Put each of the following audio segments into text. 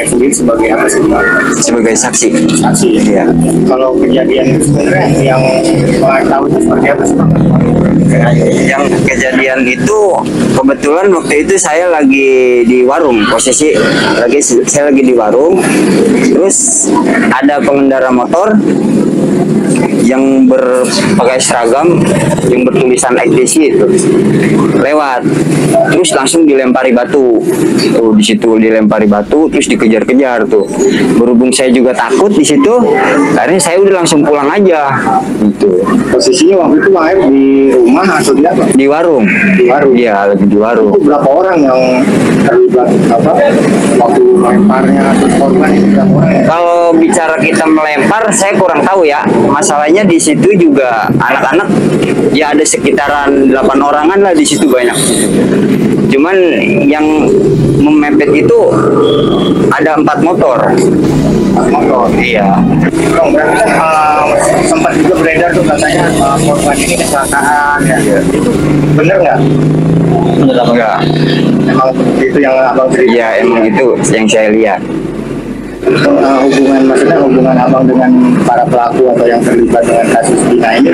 sendiri sebagai apa sih? sebagai saksi. Saksi ya? Iya. Kalau kejadian itu sebenarnya yang tahu itu seperti apa sih? Yang kejadian itu kebetulan waktu itu saya lagi di warung, posisi saya lagi di warung, terus ada pengendara motor yang berpakai seragam yang bertulisan ITC itu lewat, terus langsung dilempari batu. Tuh di situ dilempari batu, terus dikejar-kejar tuh. Berhubung saya juga takut di situ, akhirnya saya udah langsung pulang aja. Gitu. Posisinya waktu itu Maher di rumah atau di apa? Di warung. Di warung. Iya, lagi di warung. Itu berapa orang yang terlibat apa? Waktu melemparnya atau korban itu berapa orang? Kalau bicara kita melempar, saya kurang tahu ya. Masalahnya di situ juga anak-anak, ya ada sekitaran 8 orangan lah di situ banyak. Cuman yang memepet itu ada 4 motor. Motor. Iya. Dong, berarti kan sempat juga beredar tuh katanya korban ini kecelakaan ya. Itu bener nggak? Bener apa enggak? Emang itu yang abang cerita? Iya, emang itu yang saya lihat. Maksudnya hubungan abang dengan para pelaku atau yang terlibat dengan kasus Dina ini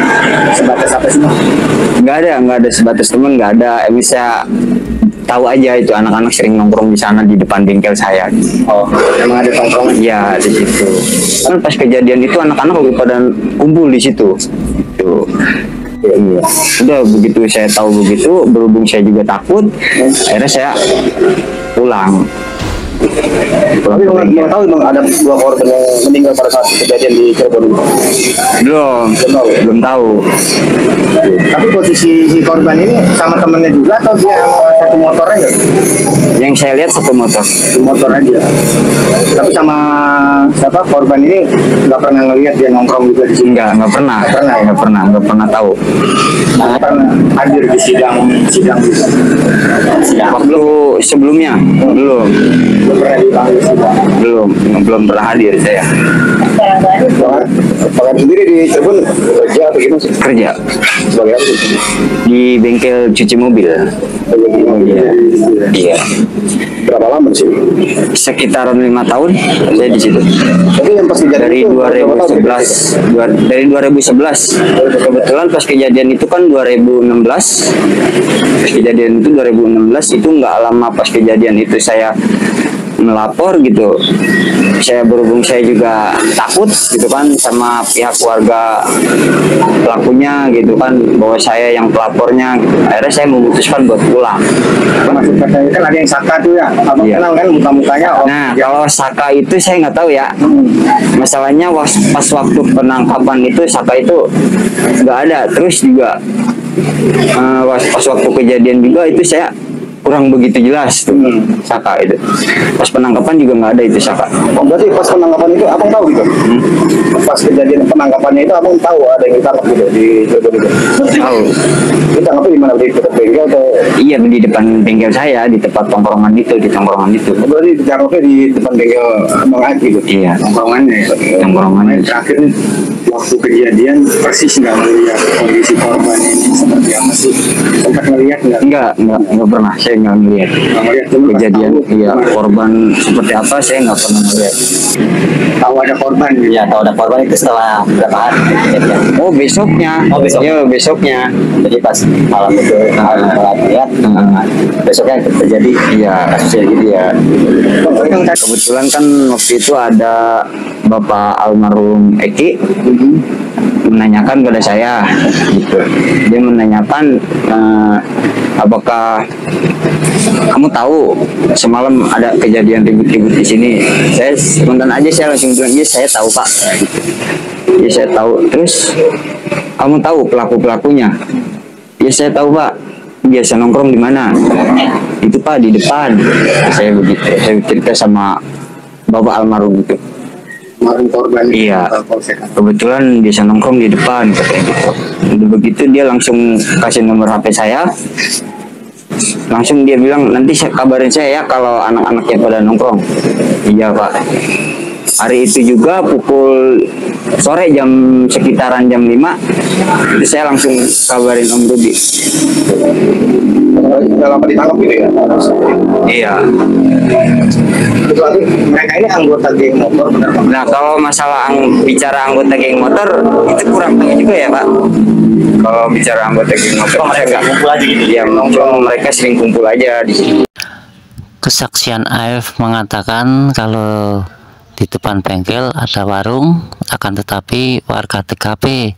sebatas apa sih? Nggak ada sebatas teman, nggak ada. Bisa tahu aja itu anak-anak sering nongkrong di sana di depan bengkel saya. Oh, emang ada tongkrongan? Iya, di situ. Kan pas kejadian itu anak-anak lagi pada kumpul di situ. Itu. Iya. Udah begitu saya tahu begitu, berhubung saya juga takut, akhirnya saya pulang. Tapi belum tahu memang ada 2 korban yang meninggal pada saat kejadian di Cirebon. Belum tahu. Tapi posisi si korban ini sama temennya juga atau dia satu motor aja? Yang saya lihat satu motor. Satu motor aja. Tapi sama siapa korban ini nggak pernah ngelihat dia nongkrong juga di sini? Nggak pernah. Nggak pernah tahu. Nggak pernah hadir di sidang juga. Waktu sebelumnya belum Pernah dipanggil sidang. belum pernah hadir saya. Kalian sendiri di Cirebon kerja atau gimana sih? Kerja Sebagai apa sih? di bengkel cuci mobil. Iya. Berapa lama sih? Sekitaran 5 tahun saya di situ. Tapi yang pas kejadian Dari itu 2011. Dari 2011. Kebetulan pas kejadian itu kan 2016. Pas kejadian itu 2016, itu nggak lama pas kejadian itu saya melapor gitu. Saya berhubung saya juga takut gitu kan sama pihak keluarga pelakunya gitu kan, bahwa saya yang pelapornya gitu. Akhirnya saya memutuskan buat pulang. Maksud katanya kan ada yang Saka tuh ya, abang Iya. kenal kan muka-mukanya? Nah, kalau Saka itu saya nggak tahu ya. Masalahnya pas waktu penangkapan itu Saka itu nggak ada. Terus juga pas waktu kejadian juga itu saya kurang begitu jelas tuh Saka itu. Pas penangkapan juga nggak ada itu Saka. Oh, berarti pas penangkapan itu abang tahu gitu? Pas kejadian penangkapannya itu abang tahu ada yang ditangkap gitu di Cirebon itu? Tahu. Ditangkapnya di mana? Di dekat bengkel atau? Iya, di depan bengkel saya, di tempat tongkrongan itu, di tongkrongan itu. Berarti ditangkapnya di depan bengkel abang Adi gitu? Iya. Tongkrongannya ya? Tongkrongannya. Terakhir nih, waktu kejadian persis nggak melihat kondisi korban ini seperti apa sih? Sempat ngelihat nggak? Enggak pernah, saya nggak melihat Nggak ngelihat dulu pas kejadian. tahu. Iya, korban seperti apa saya nggak pernah melihat. Tahu ada korban gitu? Ya, kalau ada korban itu setelah berapa hari kejadian. Oh, besoknya. Oh, besok. Iya, besoknya. Jadi pas malam itu telat lihat, besoknya terjadi Iya, kasusnya gitu ya. kebetulan kan waktu itu ada Bapak almarhum Eki menanyakan pada saya gitu. Dia menanyakan apakah kamu tahu semalam ada kejadian ribut-ribut di sini. Saya spontan aja saya langsung bilang, iya saya tahu Pak. Iya saya tahu. Terus kamu tahu pelaku-pelakunya? Iya saya tahu Pak. Biasa nongkrong di mana? Itu Pak di depan. Saya begitu. Saya cerita sama Bapak almarhum itu. Kemarin korban Iya. Polsek. Kebetulan biasa nongkrong di depan katanya gitu. Udah begitu dia langsung kasih nomor HP saya. Langsung dia bilang nanti kabarin saya ya kalau anak-anaknya pada nongkrong. Iya Pak. Hari itu juga pukul sore sekitaran jam 5 itu saya langsung kabarin Om Rudi. lama ditangkap gitu ya. Iya. Kecuali mereka ini anggota geng motor, benar Pak? Nah, kalau masalah bicara anggota geng motor itu kurang tahu juga ya Pak. Kalau bicara anggota geng motor saya nggak kumpul aja gitu. ya, mungkin mereka sering kumpul aja di sini. Kesaksian AF mengatakan kalau di depan bengkel ada warung, akan tetapi warga TKP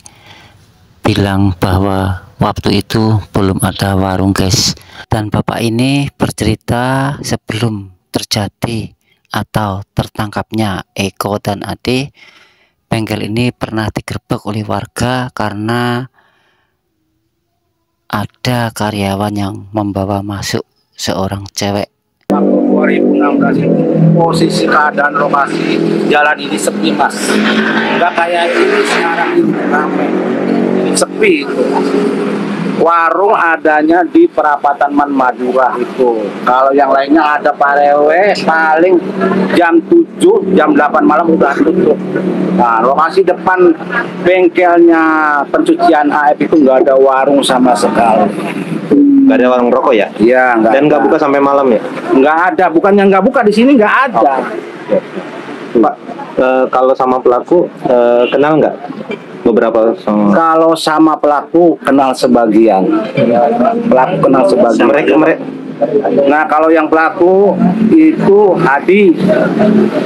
bilang bahwa waktu itu belum ada warung guys. Dan bapak ini bercerita sebelum terjadi atau tertangkapnya Eko dan Ade, bengkel ini pernah digerebek oleh warga karena ada karyawan yang membawa masuk seorang cewek. 2016 itu posisi keadaan lokasi jalan ini sepi Mas, nggak kayak ini sekarang ini ramai, sepi itu. Warung adanya di perapatan Man Madura itu. Kalau yang lainnya ada parewe paling jam 7, jam 8 malam udah tutup. Nah, lokasi depan bengkelnya pencucian AF itu nggak ada warung sama sekali. Nggak ada warung rokok ya? Iya, nggak. Dan nggak buka sampai malam ya? Nggak ada, bukannya nggak buka, di sini nggak ada. Pak, kalau sama pelaku kenal nggak? Beberapa sama... Kalau sama pelaku kenal sebagian. Pelaku kenal sebagian. mereka. Nah, kalau yang pelaku itu Adi,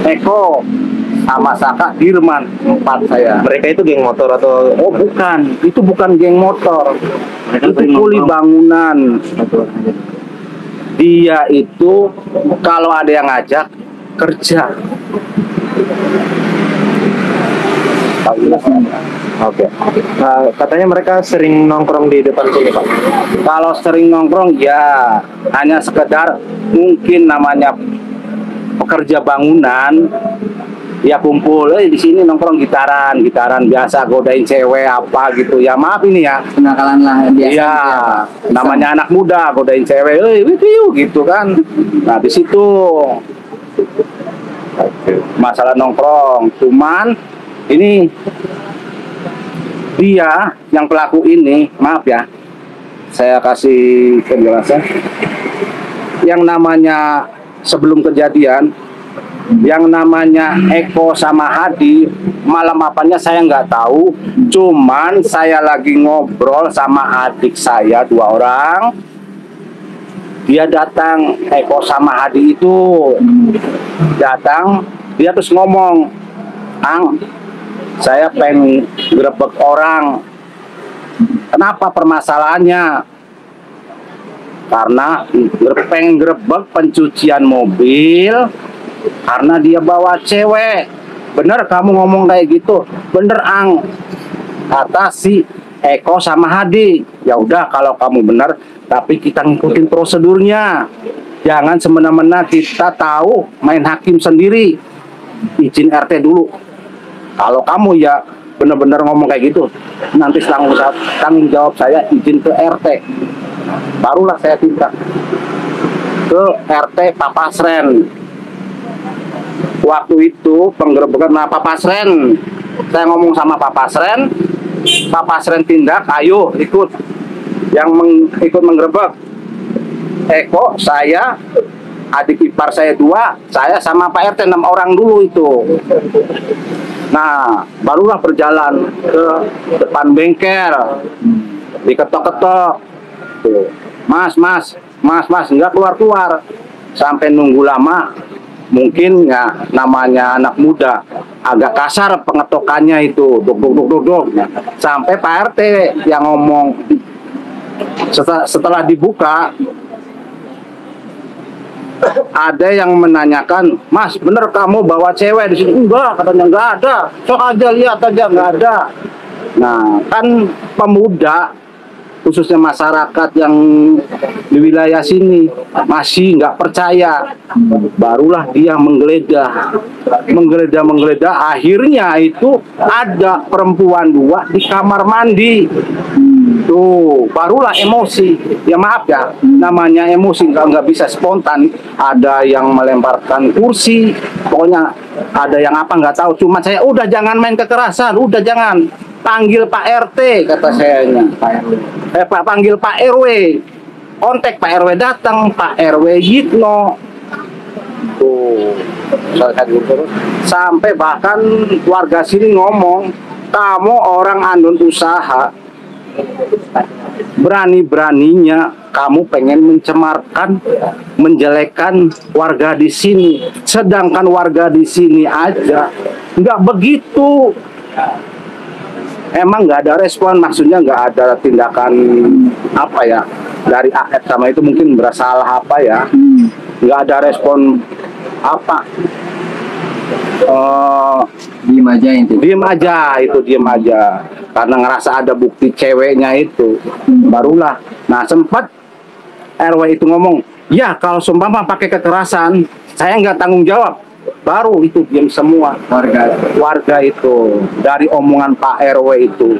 Eko, sama Saka, Dirman, 4 saya. Mereka itu geng motor atau? Oh bukan, itu bukan geng motor. Itu kuli bangunan. Dia itu kalau ada yang ngajak kerja. Oke. Nah, katanya mereka sering nongkrong di depan sini Pak. Kalau sering nongkrong ya hanya sekedar mungkin namanya pekerja bangunan ya kumpul di sini nongkrong gitaran biasa godain cewek apa gitu ya, maaf ini ya Kenakalan lah biasa. iya namanya anak muda godain cewek gitu kan. Nah di situ masalah nongkrong, cuman ini dia yang pelaku ini, maaf ya saya kasih penjelasan, yang namanya sebelum kejadian yang namanya Eko sama Hadi malam apanya saya nggak tahu, cuman saya lagi ngobrol sama adik saya 2 orang, dia datang, Eko sama Hadi itu datang, dia terus ngomong, Ang, saya pengen grebek orang. Kenapa permasalahannya? Karena pengen grebek pencucian mobil karena dia bawa cewek. Bener kamu ngomong kayak gitu? Bener Ang, kata si Eko sama Hadi. Ya udah kalau kamu bener, tapi kita ngikutin prosedurnya. Jangan semena-mena kita tahu main hakim sendiri. Izin RT dulu. Kalau kamu ya bener-bener ngomong kayak gitu, nanti tanggung jawab saya izin ke RT. Barulah saya tindak ke RT Pak Pasren. Waktu itu penggerebekan Pak Pasren, saya ngomong sama Pak Pasren tindak, ayo ikut, yang ikut menggerebek Eko, saya, adik ipar saya 2, saya sama Pak RT 6 orang dulu itu. Nah barulah berjalan ke depan bengkel, diketok-ketok, mas nggak keluar sampai nunggu lama. Mungkin ya namanya anak muda agak kasar pengetokannya itu, duk sampai Pak RT yang ngomong. Setelah dibuka ada yang menanyakan, Mas bener kamu bawa cewek di sini? Enggak, katanya nggak ada, sok aja lihat aja nggak ada. Nah kan pemuda khususnya masyarakat yang di wilayah sini masih nggak percaya, barulah dia menggeledah, akhirnya itu ada perempuan 2 di kamar mandi. Tuh, barulah emosi. Ya maaf ya, namanya emosi nggak bisa spontan. Ada yang melemparkan kursi, pokoknya ada yang apa nggak tahu. Cuma saya udah jangan main kekerasan, udah jangan. Panggil Pak RT kata sayanya. Panggil Pak RW. kontak Pak RW datang, Pak RW Yitno tuh sampai bahkan warga sini ngomong, kamu orang andon usaha, berani-beraninya kamu pengen mencemarkan, menjelekkan warga di sini, sedangkan warga di sini aja nggak begitu. Emang nggak ada respon, maksudnya nggak ada tindakan apa ya dari AF sama itu, mungkin bersalah apa ya, nggak ada respon apa. Diem aja itu. Diem aja karena ngerasa ada bukti ceweknya itu, barulah. Nah sempat RW itu ngomong, ya kalau seumpama pakai kekerasan saya nggak tanggung jawab, baru itu diam semua warga itu dari omongan Pak RW itu.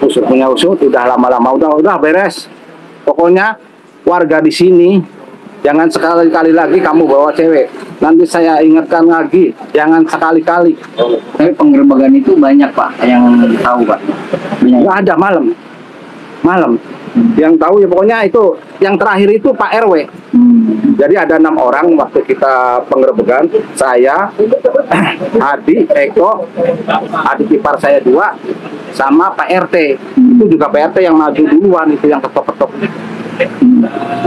Usut punya usut, udah lama-lama udah beres. Pokoknya warga di sini jangan sekali-kali lagi kamu bawa cewek. Nanti saya ingatkan lagi, jangan sekali-kali. Tapi penggerebekan itu banyak Pak yang tahu Pak. Nggak ada malam. Yang tahu ya pokoknya itu yang terakhir itu Pak RW. Jadi ada 6 orang waktu kita penggerebekan, saya, Adi, Eko, adik ipar saya 2, sama Pak RT. Itu juga Pak RT yang maju duluan, itu yang ketok-ketok.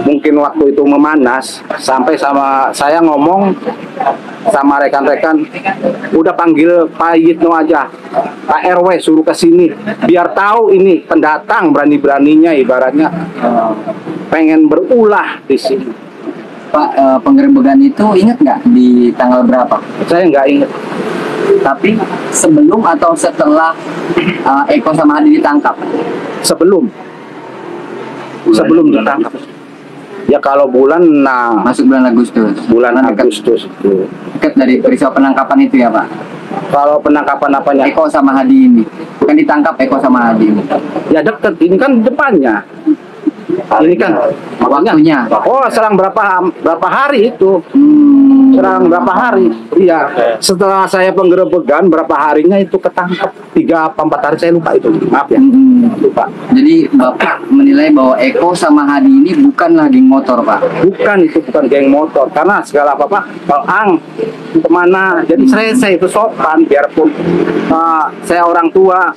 Mungkin waktu itu memanas, sampai sama saya ngomong sama rekan-rekan, udah panggil Pak Yitno aja, Pak RW suruh ke sini, biar tahu ini pendatang berani-beraninya ibaratnya pengen berulah di sini. Pak, penggerebekan itu ingat nggak di tanggal berapa? Saya nggak ingat. Tapi sebelum atau setelah Eko sama Adi ditangkap? Sebelum ditangkap. Ya kalau bulan, nah Masuk bulan Agustus. bulan Dekat- Agustus itu. Dekat dari peristiwa penangkapan itu ya Pak? Kalau penangkapan apanya? Eko sama Hadi ini. Kan ditangkap Eko sama Hadi ini. Ya deket, ini kan depannya. Ini kan Waktunya. oh selang berapa hari itu? Selang berapa hari? Iya. Setelah saya penggerebekan berapa harinya itu ketangkap, 3 apa 4 hari saya lupa itu. Maaf ya. Lupa. Jadi Bapak menilai bahwa Eko sama Hadi ini bukanlah geng motor Pak? Bukan, itu bukan geng motor, karena segala apa-apa kalau kemana, jadi saya itu sopan biarpun saya orang tua,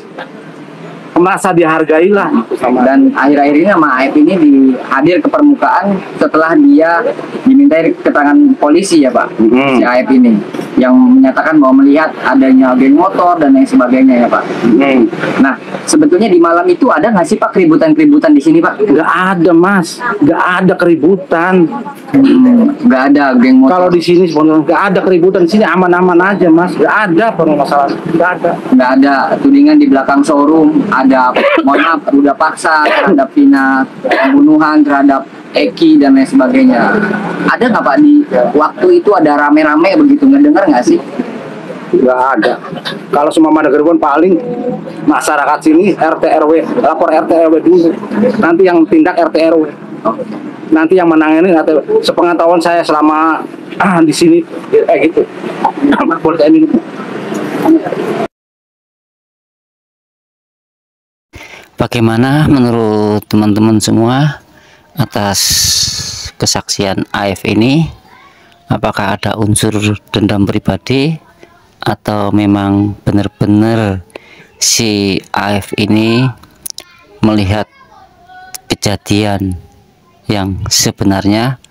merasa dihargai lah sama. Dan akhir-akhir ini sama AF ini hadir ke permukaan setelah dia dimintai keterangan polisi ya Pak, si AF ini yang menyatakan bahwa melihat adanya geng motor dan lain sebagainya ya Pak. Nah sebetulnya di malam itu ada nggak sih Pak keributan-keributan di sini Pak? Nggak ada Mas, nggak ada keributan. Nggak ada geng motor. Kalau di sini sebenarnya nggak ada keributan, di sini aman-aman aja Mas, nggak ada permasalahan, nggak ada. Nggak ada tudingan di belakang showroom, ada mohon maaf ruda paksa terhadap Vina, pembunuhan terhadap Eki dan lain sebagainya. Ada nggak Pak di waktu itu ada rame-rame begitu, ngedengar nggak sih? Nggak ada. Kalau semua ada keributan paling masyarakat sini RT RW, lapor RT RW dulu. Nanti yang tindak RT RW. Nanti yang menangani RT. Sepengetahuan saya selama di sini gitu. Boleh saya minum? Bagaimana menurut teman-teman semua atas kesaksian AF ini? Apakah ada unsur dendam pribadi atau memang benar-benar si AF ini melihat kejadian yang sebenarnya